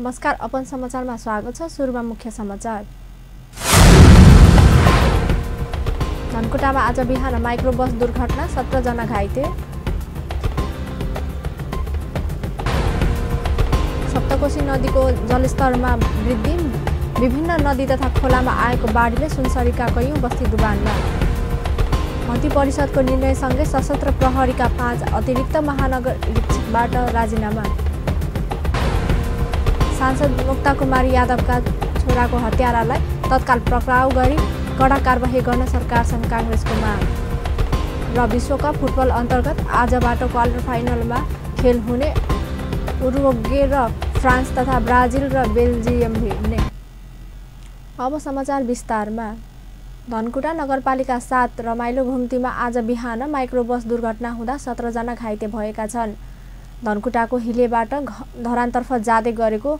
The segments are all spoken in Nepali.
नमस्कार, अपन समाचारमा स्वागत छ। सुरुमा मुख्य समाचार। धनकुटामा आज बिहान माइक्रो बस दुर्घटना, 17 जना घाइते। सप्तकोशी नदीको जलस्तरमा वृद्धि, विभिन्न नदी तथा खोलामा आएको बाढीले सुनसरीका कैयौं बस्ती डुबानमा। मन्त्री परिषदको निर्णयसँगै सशस्त्र प्रहरीका 5 अतिरिक्त महानगरीक्षकबाट राजीनामा। सांसद मुक्ता कुमारी यादवका छोराको हत्यारालाई तत्काल पक्राउ गरी कडा कारबाही गर्न सरकारसँग काङ्ग्रेसको माग। र विश्वकप फुटबल अन्तर्गत आजबाट क्वार्टर फाइनलमा खेल हुने उरुग्वे र फ्रान्स तथा ब्राजिल र बेल्जियम भिड्ने। अब समाचार विस्तारमा। धनकुटा नगरपालिका 7 रमाइलो घुम्तीमा आज बिहान माइक्रो बस दुर्घटना हुँदा 17 जना घाइते भएका छन्। धनकुटाको हिलेबाट धरानतर्फ जाँदै गरेको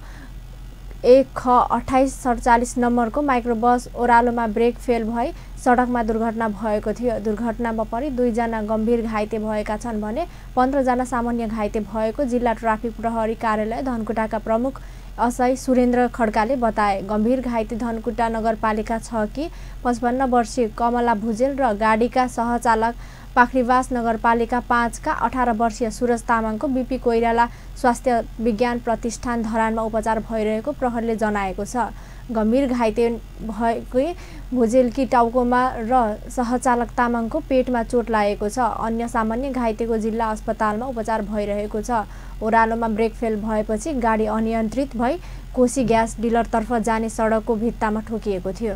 1ख2847 नम्बरको माइक्रो बस ओह्रालोमा ब्रेक फेल भई सडकमा दुर्घटना भएको थियो। दुर्घटनामा परि 2 जना गम्भीर घाइते भएका छन् भने 15 जना सामान्य घाइते भएको जिल्ला ट्राफिक प्रहरी कार्यालय धनकुटाका प्रमुख असै सुरेन्द्र खड्काले बताए। गम्भीर घाइते धनकुटा नगरपालिका 6 की 55 वर्षीय कमला भुजेल र गाडीका सहचालक पाखरीवास नगरपालिका 5 का 18 वर्षीय सुरज तामाङको बीपी कोइराला स्वास्थ्य विज्ञान प्रतिष्ठान धरानमा उपचार भइरहेको प्रहरीले जनाएको छ। गम्भीर घाइते भएकै भुजेलकी टाउकोमा र सहचालक तामाङको पेटमा चोट लागेको छ। अन्य सामान्य घाइतेको जिल्ला अस्पतालमा उपचार भइरहेको छ। ओह्रालोमा ब्रेक फेल भएपछि गाडी अनियन्त्रित भई कोशी ग्यास डिलरतर्फ जाने सडकको भित्तामा ठोकिएको थियो।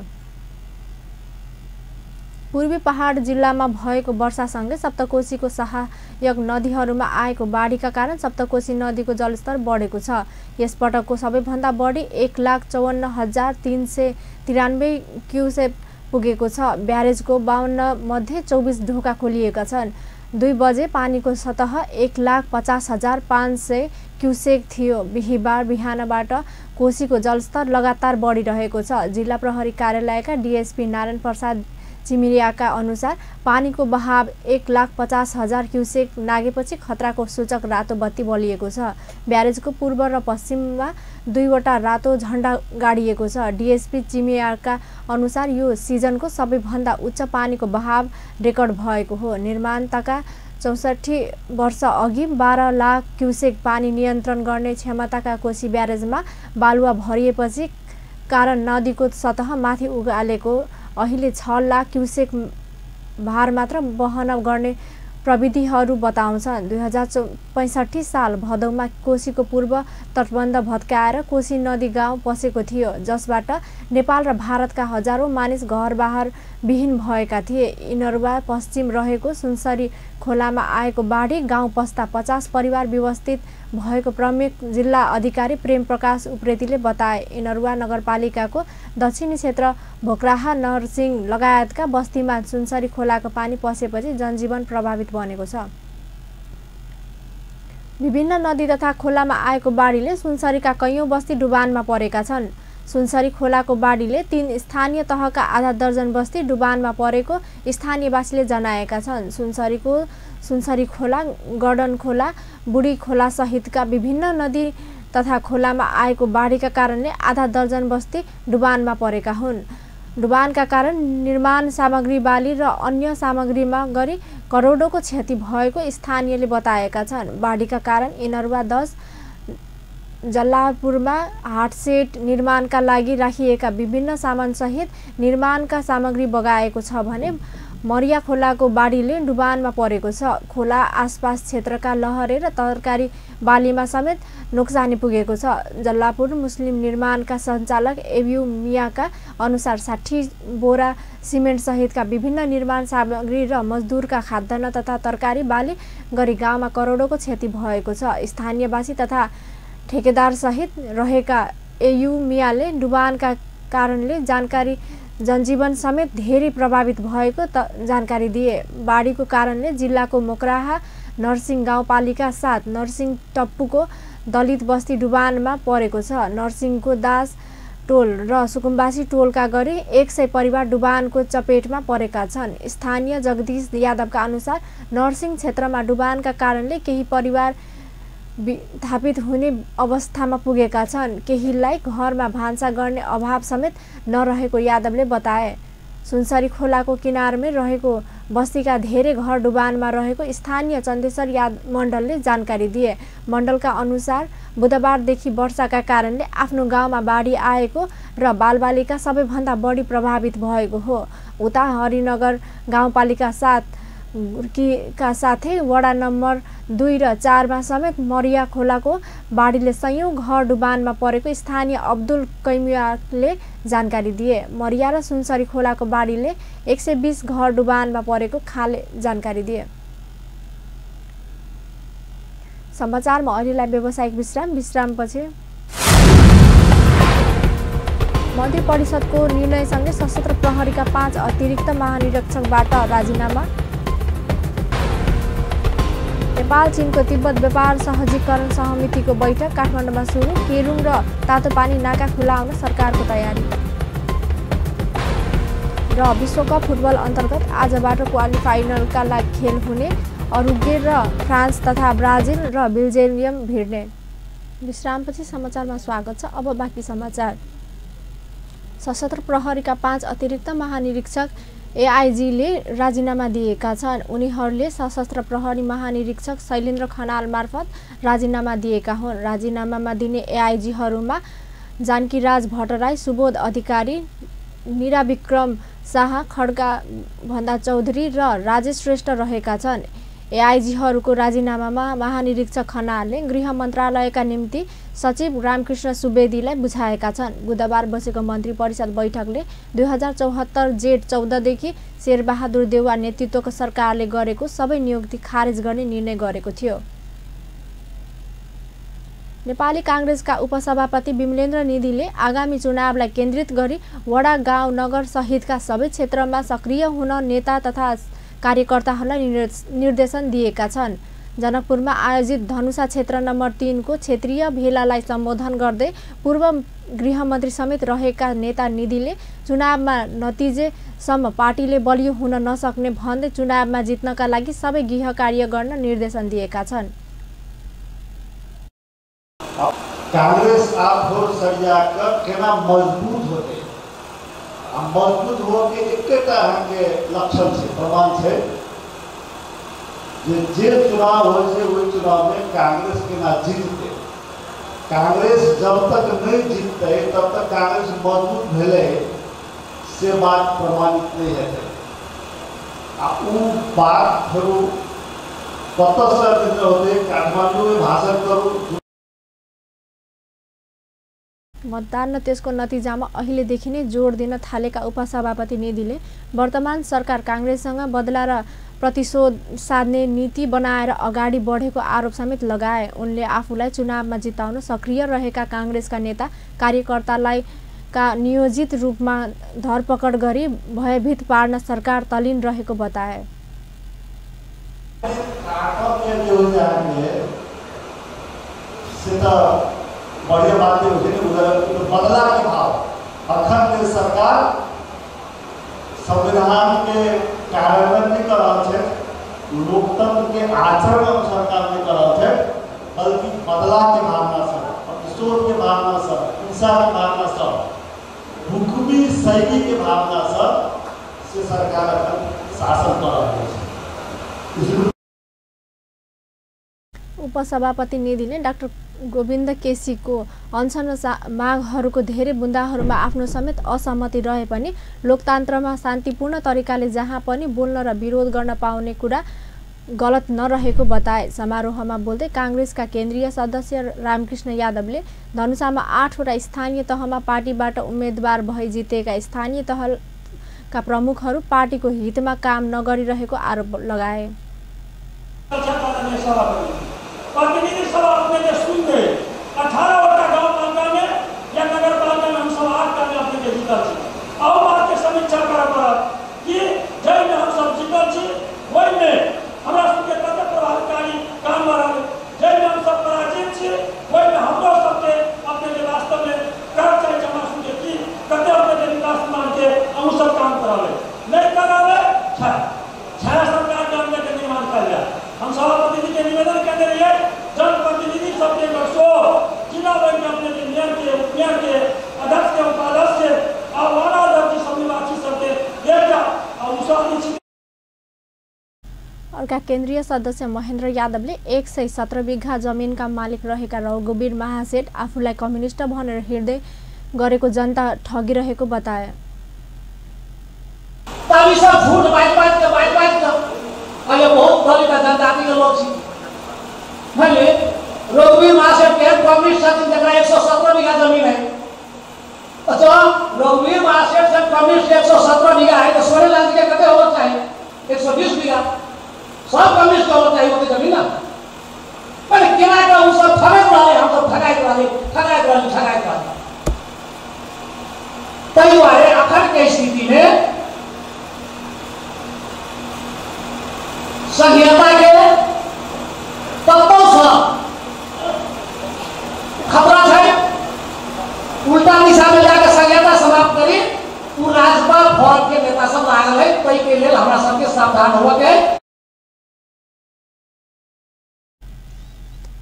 पूर्वी पहाड जिल्लामा भएको वर्षासँगै सप्तकोशीको सहायक नदीहरूमा आएको बाढीका कारण सप्तकोशी नदीको जलस्तर बढेको छ। यसपटकको सबैभन्दा बढी 1,54,393 क्युसेक पुगेको छ। ब्यारेजको 52 मध्ये 24 ढोका खोलिएका छन्। 2 बजे पानीको सतह 1,50,500 क्युसेक थियो। बिहिबार बिहानबाट कोशीको जलस्तर लगातार बढिरहेको छ। जिल्ला प्रहरी कार्यालयका डीएसपी नारायण प्रसाद चिमिरियाका अनुसार पानीको बहाव 1,50,000 क्युसेक नागेपछि खतराको सूचक रातो बत्ती बलिएको छ। ब्यारेजको पूर्व र पश्चिममा 2 वटा रातो झण्डा गाडिएको छ। डीएसपी चिमिरियाका अनुसार यो सिजनको सबैभन्दा उच्च पानीको बहाव रेकर्ड भएको हो। निर्माणका 64 वर्ष अघि 12 लाख क्युसेक पानी नियन्त्रण गर्ने क्षमताका कोशी ब्यारेजमा बालुवा भरिएपछि कारण नदीको सतह माथि उकालेको अहिले 6 लाख क्युसेक भार मात्र वहन गर्ने प्रविधिहरू बताउँछन्। 2065 साल भदौमा कोशीको पूर्व तटबन्ध भत्काएर कोशी नदी गाउँ पसेको थियो, जसबाट नेपाल र भारतका हजारौं मानिस घरबार विहीन भएका थिए। इनरुवा पश्चिम रहेको सुनसरी खोलामा आएको बाढी गाउँ पस्दा 50 परिवार व्यवस्थित भएको प्रमुख जिल्ला अधिकारी प्रेम प्रकाश उप्रेतीले बताए। इनरुवा नगरपालिकाको दक्षिणी क्षेत्र भोक्राहा नरसिंह लगायतका बस्तीमा सुनसरी खोलाको पानी पसेपछि जनजीवन प्रभावित बनेको छ। विभिन्न नदी तथा खोलामा आएको बाढीले सुनसरीका कैयौं बस्ती डुबानमा परेका छन्। सुनसरी खोलाको बाढीले 3 स्थानीय तहका आधा दर्जन बस्ती डुबानमा परेको स्थानीयवासीले जनाएका छन्। सुनसरी खोला, गडन खोला, बुढी खोला सहितका विभिन्न नदी तथा खोलामा आएको बाढीका कारणले आधा दर्जन बस्ती डुबानमा परेका हुन्। डुबानका कारण निर्माण सामग्री, बाली र अन्य सामग्रीमा गरी करोडौंको क्षति भएको स्थानीयले बताएका छन्। बाढीका कारण इनरुवा 10 जल्लापुरमा हाटसेट निर्माणका लागि राखिएका विभिन्न सामानसहित निर्माणका सामग्री बगाएको छ भने मरिया खोलाको बाढीले डुबानमा परेको छ। खोला आसपास क्षेत्रका लहरे र तरकारी बालीमा समेत नोक्सानी पुगेको छ। जल्लापुर मुस्लिम निर्माणका सञ्चालक एब्यू मियाका अनुसार 60 बोरा सिमेन्ट सहितका विभिन्न निर्माण सामग्री र मजदुरका खाद्यान्न तथा तरकारी बाली गरी गाउँमा करोडौंको क्षति भएको छ। स्थानीयवासी तथा ठेकेदार सहित रहेका एयू मियाले डुबानका कारणले जनजीवन समेत धेरै प्रभावित भएको जानकारी दिए। बाढीको कारणले जिल्लाको मोक्राहा नरसिंह गाउँपालिका 7 नरसिंह टप्पुको दलित बस्ती डुबानमा परेको छ। नरसिंहको दास टोल र सुकुम्बासी टोलका गरी 100 परिवार डुबानको चपेटमा परेका छन्। स्थानीय जगदीश यादवका अनुसार नरसिंह क्षेत्रमा डुबानका कारणले केही परिवार विस्थापित हुने अवस्थामा पुगेका छन्। केहीलाई घरमा भान्सा गर्ने अभाव समेत नरहेको यादवले बताए। सुनसरी खोलाको किनारमै रहेको बस्तीका धेरै घर डुबानमा रहेको स्थानीय चन्देश्वर मण्डलले जानकारी दिए। मण्डलका अनुसार बुधबारदेखि वर्षाका कारणले आफ्नो गाउँमा बाढी आएको र बालबालिका सबैभन्दा बढी प्रभावित भएको हो। उता हरिनगर गाउँपालिका 7 का साथै वडा नम्बर 2 र 4 मा समेत मरिया खोलाको बाढीले सयौं घर डुबानमा परेको स्थानीय अब्दुल कैमियाले जानकारी दिए। मरिया र सुनसरी खोलाको बाढीले 120 घर डुबानमा परेको खाले जानकारी दिए। समाचारमा अहिलेलाई व्यावसायिक विश्रामपछि मन्त्री परिषदको निर्णयसँगै सशस्त्र प्रहरीका 5 अतिरिक्त महानिरीक्षकबाट राजीनामा। नेपाल चीनको तिब्बत व्यापार सहजीकरण समितिको बैठक काठमाडौँमा सुरु। केरुङ र तातोपानी नाका खुलाउन सरकारको तयारी। र विश्वकप फुटबल अन्तर्गत आजबाट क्वालिफाइनलका लागि खेल हुने। उरुग्वे र फ्रान्स तथा ब्राजिल र बेल्जियम भिड्ने। विश्रामपछि समाचारमा स्वागत छ। अब बाँकी समाचार। सशस्त्र प्रहरीका 5 अतिरिक्त महानिरीक्षक एआइजीले राजीनामा दिएका छन्। उनीहरूले सशस्त्र प्रहरी महानिरीक्षक शैलेन्द्र खनाल मार्फत राजीनामा दिएका हुन्। राजीनामामा दिने एआइजीहरूमा जानकीराज भट्टराई, सुबोध अधिकारी, निराविक्रम शाह, खड्का भन्दा चौधरी र राजेश श्रेष्ठ रहेका छन्। एआइजीहरूको राजीनामामा महानिरीक्षक खनालले गृह मन्त्रालयका निम्ति सचिव रामकृष्ण सुवेदीलाई बुझाएका छन्। बुधबार बसेको मन्त्री परिषद बैठकले 2074 जेठ 14 देखि शेरबहादुर देउवा नेतृत्वको सरकारले गरेको सबै नियुक्ति खारेज गर्ने निर्णय गरेको थियो। नेपाली कांग्रेसका उपसभापति विमलेन्द्र निधिले आगामी चुनावलाई केन्द्रित गरी वडा, गाउँ, नगर सहितका सबै क्षेत्रमा सक्रिय हुन नेता तथा कार्यकर्ताहरूलाई निर्देशन दिएका छन्। जनकपुरमा आयोजित धनुषा क्षेत्र नम्बर 3 को क्षेत्रीय भेलालाई सम्बोधन गर्दै पूर्व गृहमन्त्री समेत रहेका नेता निधिले चुनावमा नतिजेसम्म पार्टीले बलियो हुन नसक्ने भन्दै चुनावमा जित्नका लागि सबै गृह कार्य गर्न निर्देशन दिएका छन्। कांग्रेस आप हो सरिया केना मजबूत होते मजबूत हो के एकटा हमके लक्षण से प्रमाण है जे चुनाव हो से वही चुनाव में कांग्रेस के ना जीतते। कांग्रेस जब तक नहीं जीतते तब तक कांग्रेस मजबूत भेले से बात प्रमाणित नहीं है। उ बात करू कतसँ होते काठमाडौँ में भाषण करू। मतदान र त्यसको नतिजामा अहिलेदेखि नै जोड दिन थालेका उपसभापति निधिले वर्तमान सरकार कांग्रेससँग बदला र प्रतिशोध साध्ने नीति बनाएर अगाडि बढेको आरोप समेत लगाए। उनले आफूलाई चुनावमा जिताउन सक्रिय रहेका कांग्रेसका नेता कार्यकर्तालाई नियोजित रूपमा धरपकड गरी भयभीत पार्न सरकार तल्लीन रहेको बताए। बढ़िया बात बदला के भाव अखंड सरकार संविधान के कार्यान्वयन नहीं कर रहा है, लोकतंत्र के आचरण सरकार नहीं कर रहा है, बल्कि बदला के भावना से, प्रतिशोध के भावना से, हिंसा के भावना से, हुकुमी शैली के भावना से सरकार शासन कर रही है। उपसभापति निधिले डाक्टर गोविन्द केसीको अनसन मागहरूको धेरै बुन्दाहरूमा आफ्नो समेत असहमति रहे पनि लोकतन्त्रमा शान्तिपूर्ण तरिकाले जहाँ पनि बोल्न र विरोध गर्न पाउने कुरा गलत नरहेको बताए। समारोहमा बोल्दै कांग्रेसका केन्द्रीय सदस्य रामकृष्ण यादवले धनुषामा 8 वटा स्थानीय तहमा पार्टीबाट उम्मेदवार भई जितेका स्थानीय तहका प्रमुखहरू पार्टीको हितमा काम नगरिरहेको आरोप लगाए। प्रतिनिधि सभा अपने सुन गए 18 वटा गांव पालिका में या नगर पालिका में हम सब 8 का में अपने जीतल छी। अब बात के समीक्षा करब कि जय में हम सब जीतल छी वही में हमरा सबके कते प्रभावकारी काम रहल। जय में हम सब पराजित छी वही में हमरो सबके अपने के वास्तव में कर चाहे जमा सुन की कते अपने के विकास मान के हम सब काम करावे नहीं करावे छाया सरकार के अंदर के निर्माण कर लिया। हम सभापति जी के निवेदन करते रहिए जनप्रतिनिधि सकते गर्छौ जिल्ला बैंक अपने मेयर के अध्यक्ष के उपाध्यक्ष के और वार्ड अध्यक्ष समिति सबके एउटा उसले अर्का केन्द्रीय सदस्य महेन्द्र यादवले 117 बिघा जमिनका मालिक रहेका रघुवीर महासेठ आफूलाई कम्युनिस्ट भनेर हिँड्दै गरेको जनता ठगिरहेको बताए। ताली सब झूठ बात के अहिले बहुत दलित जनजाति के लोग छी मैले रघुवीर महासेठ के कम्युनिस्ट साथी जगह 117 बीघा जमीन है। अच्छा रघुवीर महासेठ से कम्युनिस्ट 117 बीघा है तो सोने लाल के कते होना चाहिए 120 बीघा सब कम्युनिस्ट होना चाहिए वो जमीन ना पर क्या का उस सब ठगाई वाले हम सब ठगाई वाले कई बार अखंड की स्थिति में संहिता के तत्वों से खतरा है उल्टा दिशा में जाकर संहिता समाप्त करी राज्यपाल फौज के नेता सब लागल है कई के लिए हमारा सबके सावधान हुआ के।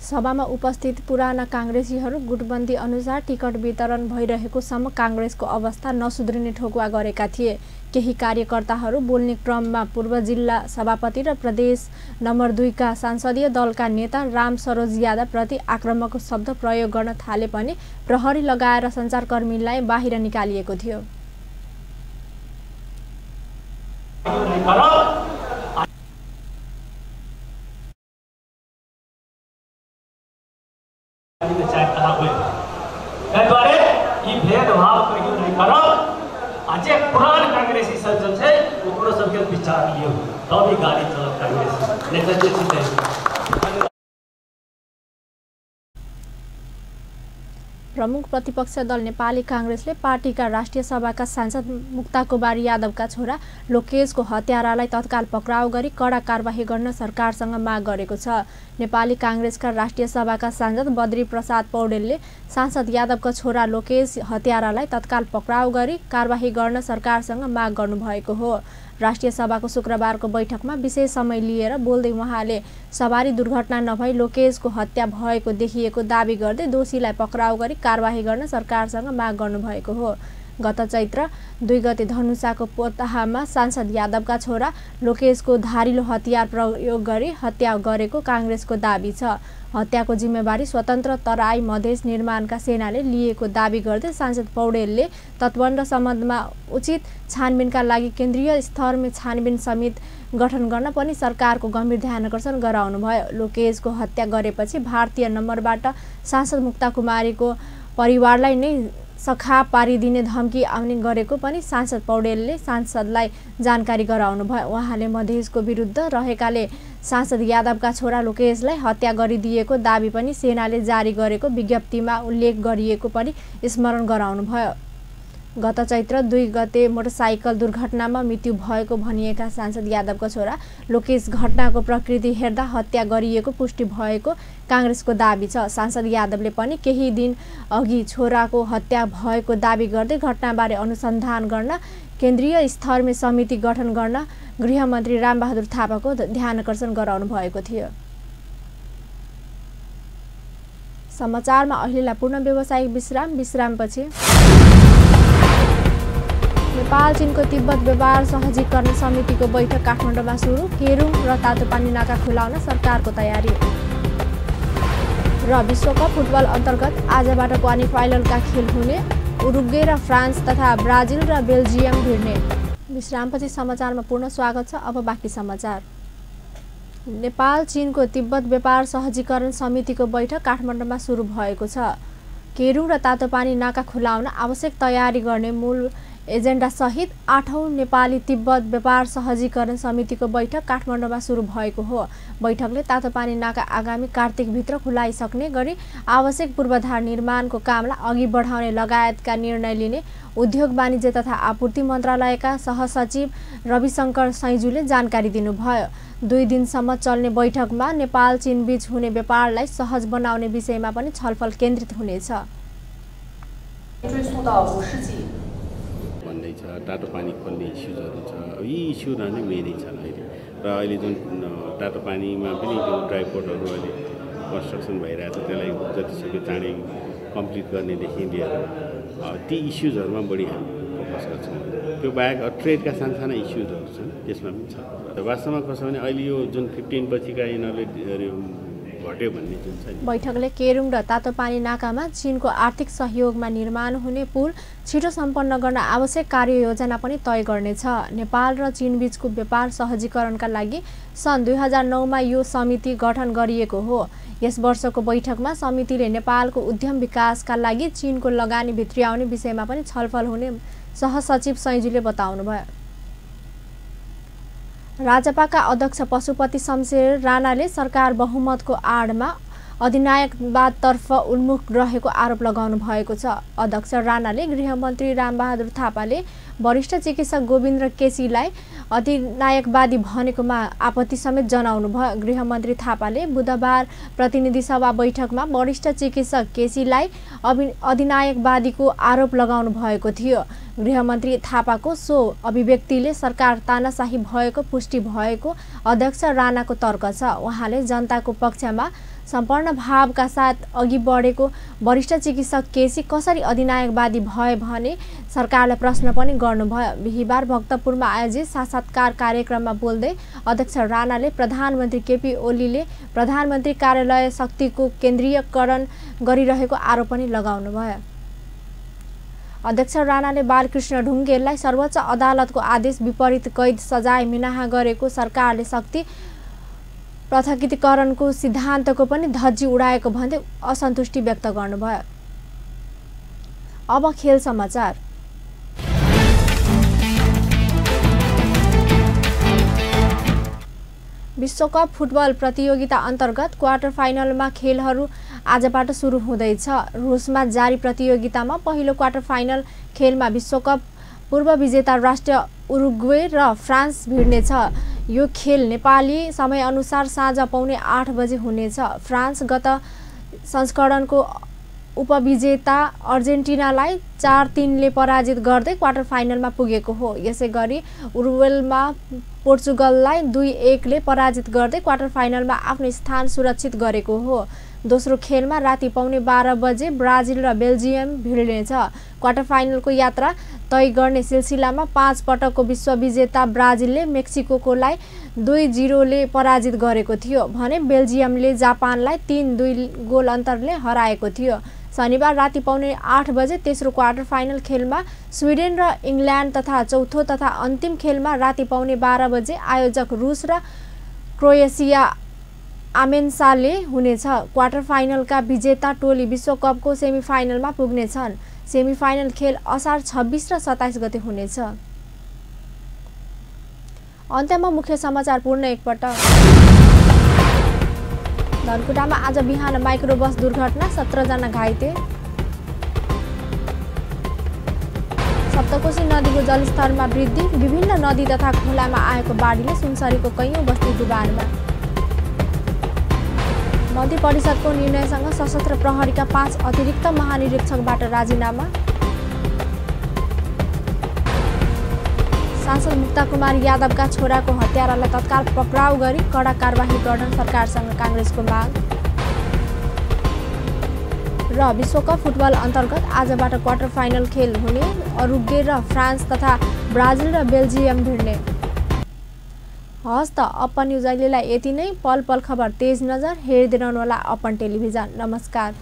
सभामा उपस्थित पुराना कांग्रेसीहरू गुटबन्दी अनुसार टिकट वितरण भइरहेको सम्म कांग्रेसको अवस्था नसुध्रिने ठोकुवा गरेका थिए। केही कार्यकर्ताहरू बोल्ने क्रममा पूर्व जिल्ला सभापति र प्रदेश नम्बर 2 का संसदीय दलका नेता राम सरोज यादव प्रति आक्रामक शब्द प्रयोग गर्न थाले पनि प्रहरी लगाएर सञ्चारकर्मीलाई बाहिर निकालिएको थियो। अझै पुरानो कांग्रेसी संसद है ओकरो सबके विचार लियो तभी गाड़ी चलत कांग्रेस नेता। प्रमुख प्रतिपक्ष दल नेपाली कांग्रेसले पार्टीका राष्ट्रिय सभाका सांसद मुक्ताकुमार यादवका छोरा लोकेशको हत्यारालाई तत्काल पक्राउ गरी कडा कारबाही गर्न सरकारसँग माग गरेको छ। नेपाली कांग्रेसका राष्ट्रिय सभाका सांसद बद्री प्रसाद पौडेलले सांसद यादवका छोरा लोकेश हत्यारालाई तत्काल पक्राउ गरी कारबाही गर्न सरकारसँग माग गर्नुभएको हो। राष्ट्रिय सभाको शुक्रबारको बैठकमा विशेष समय लिएर बोल्दै उहाँले सवारी दुर्घटना नभई लोकेशको हत्या भएको देखिएको दाबी गर्दै दोषीलाई पक्राउ गरी कारबाही गर्न सरकारसँग माग गर्नुभएको हो। गत चैत्र 2 गते धनुषाको पोताहामा सांसद यादवका छोरा लोकेशको धारिलो हतियार प्रयोग गरी हत्या गरेको कांग्रेसको दाबी छ। हत्याको जिम्मेवारी स्वतन्त्र तराई मधेस निर्माणका सेनाले लिएको दाबी गर्दै सांसद पौडेलले तटबन्ध सम्बन्धमा उचित छानबिनका लागि केन्द्रीय स्तरमा छानबिन समिति गठन गर्न पनि सरकारको गम्भीर ध्यानकर्षण गराउनुभयो। लोकेशको हत्या गरेपछि भारतीय नम्बरबाट सांसद मुक्ताकुमारीको परिवारलाई नै सखा पारिदिने धम्की आउने गरेको पनि सांसद पौडेलले सांसदलाई जानकारी गराउनुभयो। उहाँले मधेसको विरुद्ध रहेकाले सांसद यादवका छोरा लोकेशलाई हत्या गरिदिएको दाबी पनि सेनाले जारी गरेको विज्ञप्तिमा उल्लेख गरिएको पनि स्मरण गराउनुभयो। गत चैत्र 2 गते मोटरसाइकल दुर्घटनामा मृत्यु भएको भनिएका सांसद यादवका छोरा लोकेश घटनाको प्रकृति हेर्दा हत्या गरिएको पुष्टि भएको कांग्रेसको दाबी छ। सांसद यादवले पनि केही दिन अघि छोराको हत्या भएको दाबी गर्दै घटनाबारे अनुसन्धान गर्न केन्द्रीय स्तरमा समिति गठन गर्न गृहमन्त्री रामबहादुर थापाको ध्यानकर्षण गराउनु भएको थियो। समाचारमा अहिलेलाई पूर्ण व्यावसायिक विश्रामपछि नेपाल चीनको तिब्बत व्यापार सहजीकरण समितिको बैठक काठमाडौँमा सुरु। केरुङ र तातोपानी नाका खुलाउन सरकारको तयारी। र विश्वकप फुटबल अन्तर्गत आजबाट क्वालिफायरका खेल हुने। उरुग्वे र फ्रान्स तथा ब्राजिल र बेल्जियम भिड्ने। विश्रामपछि समाचारमा पूर्ण स्वागत छ। अब बाँकी समाचार। नेपाल चीनको तिब्बत व्यापार सहजीकरण समितिको बैठक काठमाडौँमा सुरु भएको छ। केरुङ र तातोपानी नाका खुलाउन आवश्यक तयारी गर्ने मूल एजेन्डा सहित 8औं नेपाली तिब्बत व्यापार सहजीकरण समितिको बैठक काठमाडौँमा सुरु भएको हो। बैठकले तातोपानी नाका आगामी कार्तिकभित्र खुलाइसक्ने गरी आवश्यक पूर्वाधार निर्माणको कामलाई अघि बढाउने लगायतका निर्णय लिने उद्योग वाणिज्य तथा आपूर्ति मन्त्रालयका सहसचिव रविशंकर सैजुले जानकारी दिनुभयो। 2 दिनसम्म चल्ने बैठकमा नेपाल चीन बीच हुने व्यापारलाई सहज बनाउने विषयमा पनि छलफल केन्द्रित हुनेछ। तातोपानी खोल्ने इस्युजहरू छ। यी इस्युहरू नै मेरै छन् अहिले। र अहिले जुन तातोपानीमा पनि त्यो ड्राई पोर्टहरू अहिले कन्स्ट्रक्सन भइरहेछ त्यसलाई जतिसक्यो चाँडै कम्प्लिट गर्नेदेखि लिएर ती इस्युजहरूमा बढी हामी फोकस गर्छौँ। त्यो बाहेक ट्रेडका साना इस्युजहरू छन् त्यसमा पनि छ। वास्तवमा कसो भने अहिले यो जुन 15 पछिका यिनीहरूले घट्यो भन्ने जुन छ। बैठकले केरुङ र तातोपानी नाकामा चीनको आर्थिक सहयोगमा निर्माण हुने पुल छिटो सम्पन्न गर्न आवश्यक कार्ययोजना पनि तय गर्नेछ। नेपाल र चीन बीचको व्यापार सहजीकरणका लागि सन् 2009मा यो समिति गठन गरिएको हो। यस वर्षको बैठकमा समितिले नेपालको उद्यम विकासका लागि चीनको लगानी भित्र्याउने विषयमा पनि छलफल हुने सहसचिव सैजुले बताउनुभयो। राजपाका अध्यक्ष पशुपति शमशेर राणाले सरकार बहुमतको आडमा अधिनायकवादतर्फ उन्मुख रहेको आरोप लगाउनु भएको छ। अध्यक्ष राणाले गृहमन्त्री रामबहादुर थापाले वरिष्ठ चिकित्सक गोविन्द केसीलाई अधिनायकवादी भनेकोमा आपत्ति समेत जनाउनु भयो। गृहमन्त्री थापाले बुधबार प्रतिनिधि सभा बैठकमा वरिष्ठ चिकित्सक केसीलाई अधिनायकवादीको आरोप लगाउनु भएको थियो। गृहमन्त्री थापाको सो अभिव्यक्तिले सरकार तानाशाही भएको पुष्टि भएको अध्यक्ष राणाको तर्क छ। उहाँले जनताको पक्षमा सम्पूर्ण भावका साथ अघि बढेको वरिष्ठ चिकित्सक केसी कसरी अधिनायकवादी भए भने सरकारलाई प्रश्न पनि गर्नुभयो। बिहिबार भक्तपुरमा आयोजित साक्षात्कार कार्यक्रममा बोल्दै अध्यक्ष राणाले प्रधानमन्त्री केपी ओलीले प्रधानमन्त्री कार्यालय शक्तिको केन्द्रीयकरण गरिरहेको आरोप पनि लगाउनुभयो। अध्यक्ष राणाले बालकृष्ण ढुङ्गेललाई सर्वोच्च अदालतको आदेश विपरीत कैद सजाय मिनाहा गरेको सरकारले शक्ति पृथकीकरणको सिद्धान्तको पनि धज्जी उडाएको भन्दै असन्तुष्टि व्यक्त गर्नुभयो। अब खेल समाचार। विश्वकप फुटबल प्रतियोगिता अन्तर्गत क्वार्टर फाइनलमा खेलहरू आजबाट सुरु हुँदैछ। रुसमा जारी प्रतियोगितामा पहिलो क्वार्टर फाइनल खेलमा विश्वकप पूर्व विजेता राष्ट्र उरुग्वे र फ्रान्स भिड्नेछ। यो खेल नेपाली समयअनुसार साँझ 7:45 बजे हुनेछ। फ्रान्स गत संस्करणको उपविजेता अर्जेन्टिनालाई 4-3 पराजित गर्दै क्वार्टर फाइनलमा पुगेको हो। यसै गरी उरुग्वेमा पोर्चुगललाई 2-1 पराजित गर्दै क्वार्टर फाइनलमा आफ्नो स्थान सुरक्षित गरेको हो। दोस्रो खेलमा राति 12:15 बजे ब्राजिल र बेल्जियम भिड्नेछ। क्वार्टर फाइनलको यात्रा तय गर्ने सिलसिलामा 5 पटकको विश्वविजेता ब्राजिलले मेक्सिकोलाई 2-0 पराजित गरेको थियो भने बेल्जियमले जापानलाई 3-2 गोल अन्तरले हराएको थियो। शनिबार राति 7:45 बजे तेस्रो क्वार्टर फाइनल खेलमा स्विडेन र इङ्ल्यान्ड तथा चौथो तथा अन्तिम खेलमा राति 12:15 बजे आयोजक रुस र क्रोएसिया आमेन्साले हुनेछ। क्वार्टर फाइनलका विजेता टोली विश्वकपको सेमिफाइनलमा पुग्नेछन्। सेमिफाइनल खेल असार 26 र 27 गते हुनेछ। अन्त्यमा मुख्य समाचार पूर्ण एकपटक। धनकुटामा आज बिहान माइक्रोबस दुर्घटना, 17 जना घाइते। सप्तकोशी नदीको जलस्तरमा वृद्धि, विभिन्न नदी तथा खोलामा आएको बाढीले सुनसरीको कैयौं बस्ती डुबानमा। मन्त्री परिषदको निर्णयसँग सशस्त्र प्रहरीका 5 अतिरिक्त महानिरीक्षकबाट राजीनामा। सांसद मुक्ता कुमारी यादवका छोराको हत्यारालाई तत्काल पक्राउ गरी कडा कारबाही गर्न सरकारसँग काङ्ग्रेसको माग। र विश्वकप फुटबल अन्तर्गत आजबाट क्वार्टर फाइनल खेल हुने, उरुग्वे र फ्रान्स तथा ब्राजिल र बेल्जियम भिड्ने। हस् त अपन न्युज अहिलेलाई यति नै। पल पल खबर तेज नजर हेर्दै रहनुहोला अपन टेलिभिजन। नमस्कार।